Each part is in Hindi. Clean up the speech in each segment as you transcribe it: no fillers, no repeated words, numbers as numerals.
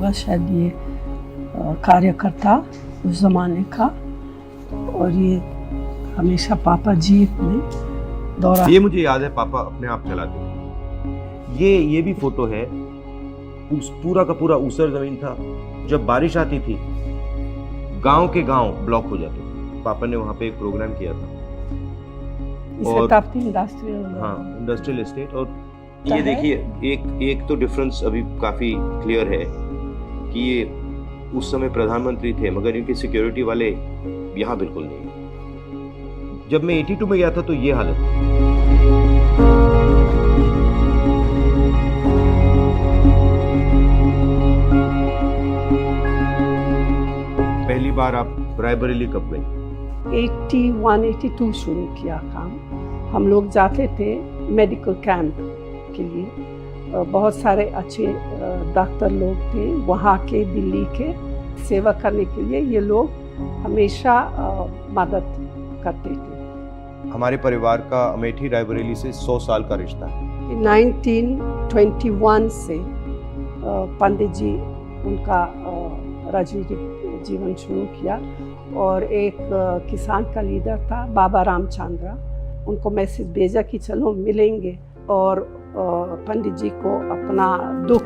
होगा शायद ये कार्यकर्ता उस ज़माने का, और ये हमेशा पापा जीप में दौरा। ये मुझे याद है, पापा अपने आप चलाते थे। ये भी फोटो है, उस पूरा का पूरा ऊसर जमीन था। जब बारिश आती थी गांव के गांव ब्लॉक हो जाते थे। पापा ने वहाँ पे एक प्रोग्राम किया था, और इंडस्ट्रियल एस्टेट। और ये देखिए, एक तो डिफरेंस अभी काफी क्लियर है कि ये उस समय प्रधानमंत्री थे, मगर इनके सिक्योरिटी वाले यहाँ बिल्कुल नहीं। जब मैं 82 में गया था तो ये हालत थी। पहली बार आप रायबरेली कब गए? 81-82 शुरू किया काम। हम लोग जाते थे मेडिकल कैंप के लिए। बहुत सारे अच्छे डॉक्टर लोग थे वहाँ के, दिल्ली के। सेवा करने के लिए ये लोग हमेशा मदद करते थे। हमारे परिवार का अमेठी रायबरेली से 100 साल का रिश्ता है। 1921 से पंडित जी उनका राजनीतिक जीवन शुरू किया, और एक किसान का लीडर था बाबा रामचंद्र, उनको मैसेज भेजा कि चलो मिलेंगे, और पंडित जी को अपना दुख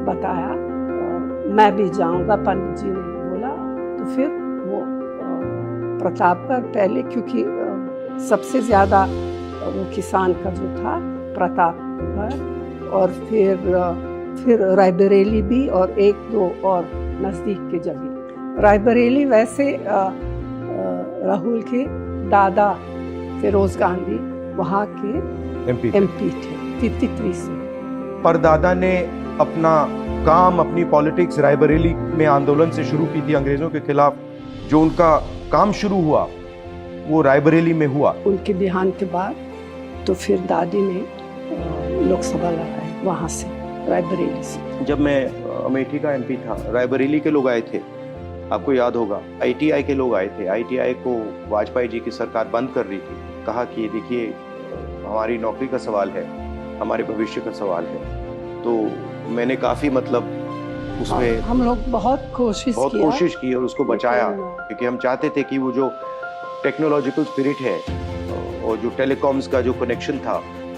बताया। मैं भी जाऊंगा, पंडित जी ने बोला। तो फिर वो प्रतापगढ़ पहले, क्योंकि सबसे ज़्यादा वो किसान का जो था प्रतापगढ़, और फिर रायबरेली भी, और एक दो और नज़दीक के जगह। रायबरेली वैसे राहुल के दादा फिरोज गांधी वहाँ के एमपी थे 53 से। परदादा ने अपना काम, अपनी पॉलिटिक्स रायबरेली में आंदोलन से शुरू की थी अंग्रेजों के खिलाफ। जो उनका काम शुरू हुआ वो रायबरेली में हुआ। उनके देहांत के बाद तो फिर दादी ने लोकसभा लड़ाई वहाँ से, रायबरेली से। जब मैं अमेठी का एमपी था, रायबरेली के लोग आए थे, आपको याद होगा। आईटीआई के लोग आए थे। आईटीआई को वाजपेयी जी की सरकार बंद कर रही थी। कहा कि देखिए, हमारी नौकरी का सवाल है, हमारे भविष्य का सवाल है। तो मैंने काफी उसमें हम लोग बहुत कोशिश की और उसको बचाया, क्योंकि हम चाहते थे कि वो जो टेक्नोलॉजिकल स्पिरिट है और जो टेलीकॉम्स का जो कनेक्शन था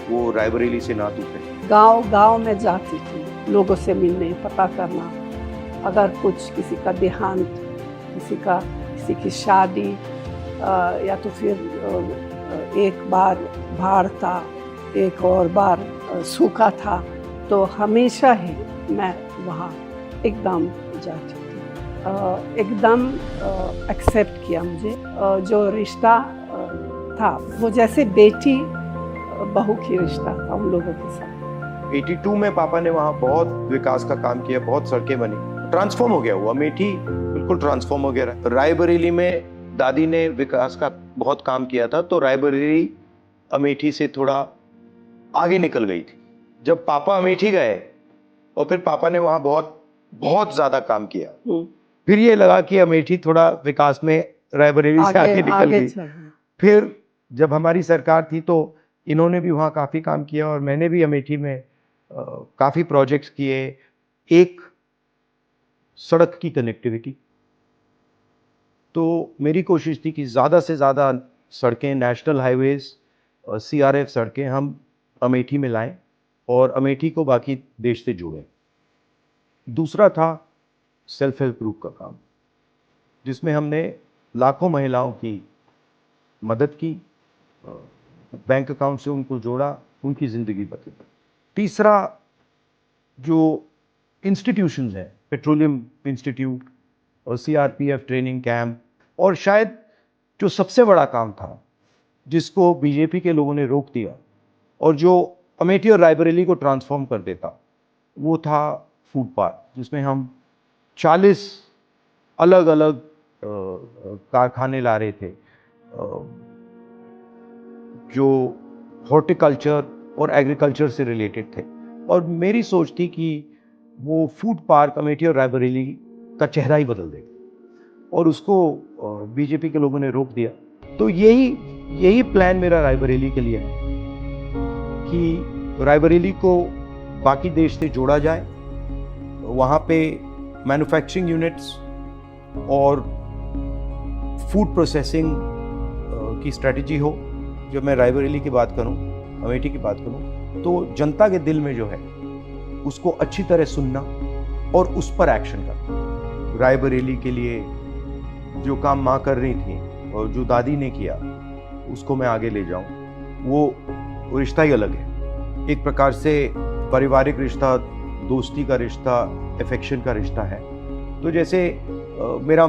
वो रायबरेली से ना टूटे। गांव में जाती थी लोगों से मिलने, पता करना, अगर कुछ किसी का देहांत, किसी की शादी, या तो फिर एक बार बाढ़ था, एक और बार सूखा था, तो हमेशा ही मैं वहाँ एकदम जाती थी। एकदम एक्सेप्ट किया मुझे। जो रिश्ता था वो जैसे बेटी बहू की रिश्ता था उन लोगों के साथ। 82 में पापा ने वहाँ बहुत विकास का काम किया, बहुत सड़कें बनी, ट्रांसफॉर्म हो गया वो अमेठी, बिल्कुल ट्रांसफॉर्म हो गया। रायबरेली में दादी ने विकास का बहुत काम किया था, तो रायबरेली अमेठी से थोड़ा आगे निकल गई थी। जब पापा अमेठी गए और फिर पापा ने वहाँ बहुत ज्यादा काम किया, फिर ये लगा कि अमेठी थोड़ा विकास में रायबरेली से आगे निकल गई। फिर जब हमारी सरकार थी तो इन्होंने भी वहाँ काफी काम किया, और मैंने भी अमेठी में काफी प्रोजेक्ट्स किए। एक सड़क की कनेक्टिविटी, तो मेरी कोशिश थी कि ज़्यादा से ज़्यादा सड़कें, नेशनल हाईवेज, सीआरएफ सड़कें हम अमेठी में लाएं और अमेठी को बाकी देश से जोड़ें। दूसरा था सेल्फ हेल्प ग्रुप का काम, जिसमें हमने लाखों महिलाओं की मदद की, बैंक अकाउंट से उनको जोड़ा, उनकी ज़िंदगी बदली। तीसरा जो इंस्टीट्यूशंस हैं, पेट्रोलियम इंस्टीट्यूट और सीआरपीएफ ट्रेनिंग कैंप, और शायद जो सबसे बड़ा काम था जिसको बीजेपी के लोगों ने रोक दिया और जो अमेठी और रायबरेली को ट्रांसफॉर्म कर देता, वो था फूड पार्क, जिसमें हम 40 अलग अलग कारखाने ला रहे थे जो हॉर्टिकल्चर और एग्रीकल्चर से रिलेटेड थे। और मेरी सोच थी कि वो फूड पार्क अमेठी और रायबरेली का चेहरा ही बदल देगा, और उसको बीजेपी के लोगों ने रोक दिया। तो यही प्लान मेरा रायबरेली के लिए है कि रायबरेली को बाकी देश से जोड़ा जाए, वहाँ पे मैन्युफैक्चरिंग यूनिट्स और फूड प्रोसेसिंग की स्ट्रेटजी हो। जब मैं रायबरेली की बात करूं, अमेठी की बात करूं, तो जनता के दिल में जो है उसको अच्छी तरह सुनना और उस पर एक्शन करना। रायबरेली के लिए जो काम माँ कर रही थी और जो दादी ने किया उसको मैं आगे ले जाऊं, वो रिश्ता ही अलग है। एक प्रकार से पारिवारिक रिश्ता, दोस्ती का रिश्ता, अफेक्शन का रिश्ता है। तो जैसे मेरा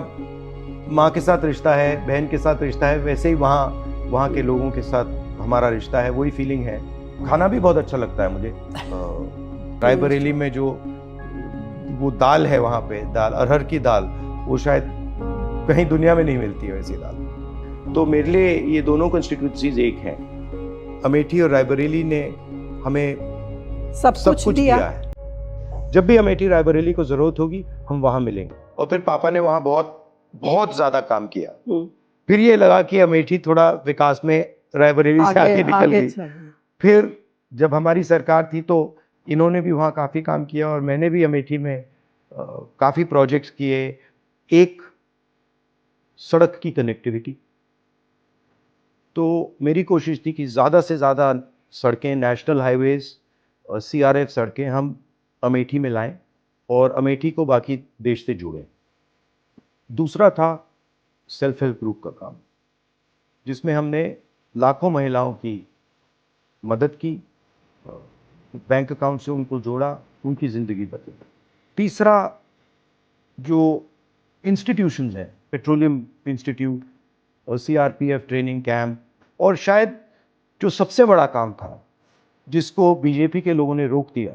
माँ के साथ रिश्ता है, बहन के साथ रिश्ता है, वैसे ही वहाँ के लोगों के साथ हमारा रिश्ता है, वही फीलिंग है। खाना भी बहुत अच्छा लगता है मुझे। रायबरेली में जो वो दाल है, वहाँ पे दाल, अरहर की दाल, वो शायद कहीं दुनिया में नहीं मिलती है वैसी दाल। तो मेरे लिए ये दोनों कॉन्स्टिट्यूंसीज एक हैं। अमेठी और रायबरेली ने हमें सब कुछ दिया है। जब भी अमेठी रायबरेली को जरूरत होगी हम वहाँ मिलेंगे। और फिर पापा ने वहाँ बहुत ज्यादा काम किया। फिर ये लगा कि अमेठी थोड़ा विकास में रायबरेली से आगे निकल गई। फिर जब हमारी सरकार थी तो इन्होंने भी वहाँ काफ़ी काम किया और मैंने भी अमेठी में काफ़ी प्रोजेक्ट्स किए। एक सड़क की कनेक्टिविटी, तो मेरी कोशिश थी कि ज़्यादा से ज़्यादा सड़कें, नेशनल हाईवेज, CRF सड़कें हम अमेठी में लाएं और अमेठी को बाकी देश से जोड़ें। दूसरा था सेल्फ हेल्प ग्रुप का काम, जिसमें हमने लाखों महिलाओं की मदद की, बैंक अकाउंट से उनको जोड़ा, उनकी ज़िंदगी बदली। तीसरा जो इंस्टीट्यूशंस हैं, पेट्रोलियम इंस्टीट्यूट और CRPF ट्रेनिंग कैंप, और शायद जो सबसे बड़ा काम था जिसको बीजेपी के लोगों ने रोक दिया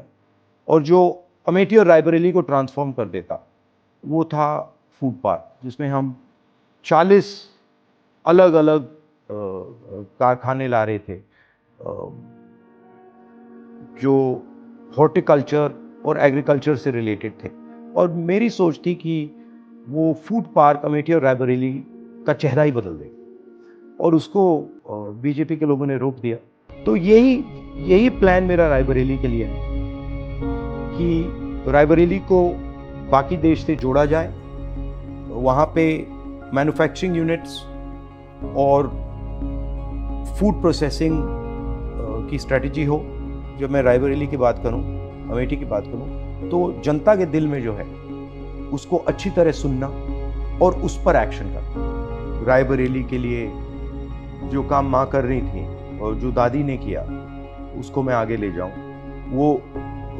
और जो अमेठी और रायबरेली को ट्रांसफॉर्म कर देता, वो था फूड पार्क, जिसमें हम 40 अलग अलग कारखाने ला रहे थे जो हॉर्टिकल्चर और एग्रीकल्चर से रिलेटेड थे। और मेरी सोच थी कि वो फूड पार्क अमेठी और रायबरेली का चेहरा ही बदल दे, और उसको बीजेपी के लोगों ने रोक दिया। तो यही प्लान मेरा रायबरेली के लिए है कि रायबरेली को बाकी देश से जोड़ा जाए, वहाँ पे मैन्युफैक्चरिंग यूनिट्स और फूड प्रोसेसिंग की स्ट्रेटजी हो। जब मैं रायबरेली की बात करूं, अमेठी की बात करूं, तो जनता के दिल में जो है उसको अच्छी तरह सुनना और उस पर एक्शन करना। रायबरेली के लिए जो काम माँ कर रही थी और जो दादी ने किया उसको मैं आगे ले जाऊं, वो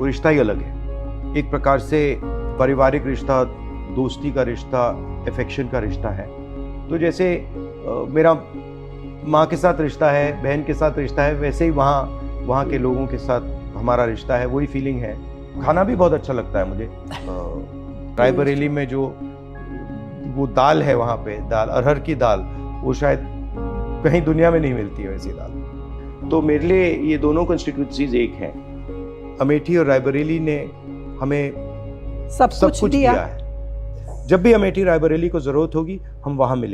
रिश्ता ही अलग है। एक प्रकार से पारिवारिक रिश्ता, दोस्ती का रिश्ता, अफेक्शन का रिश्ता है। तो जैसे मेरा माँ के साथ रिश्ता है, बहन के साथ रिश्ता है, वैसे ही वहाँ के लोगों के साथ हमारा रिश्ता है, वही फीलिंग है। खाना भी बहुत अच्छा लगता है मुझे। रायबरेली में जो वो दाल है, वहाँ पे दाल, अरहर की दाल, वो शायद कहीं दुनिया में नहीं मिलती है वैसी दाल। तो मेरे लिए ये दोनों कॉन्स्टिट्यूंसीज एक हैं। अमेठी और रायबरेली ने हमें सब कुछ दिया है। जब भी अमेठी रायबरेली को जरूरत होगी हम वहाँ मिलेंगे।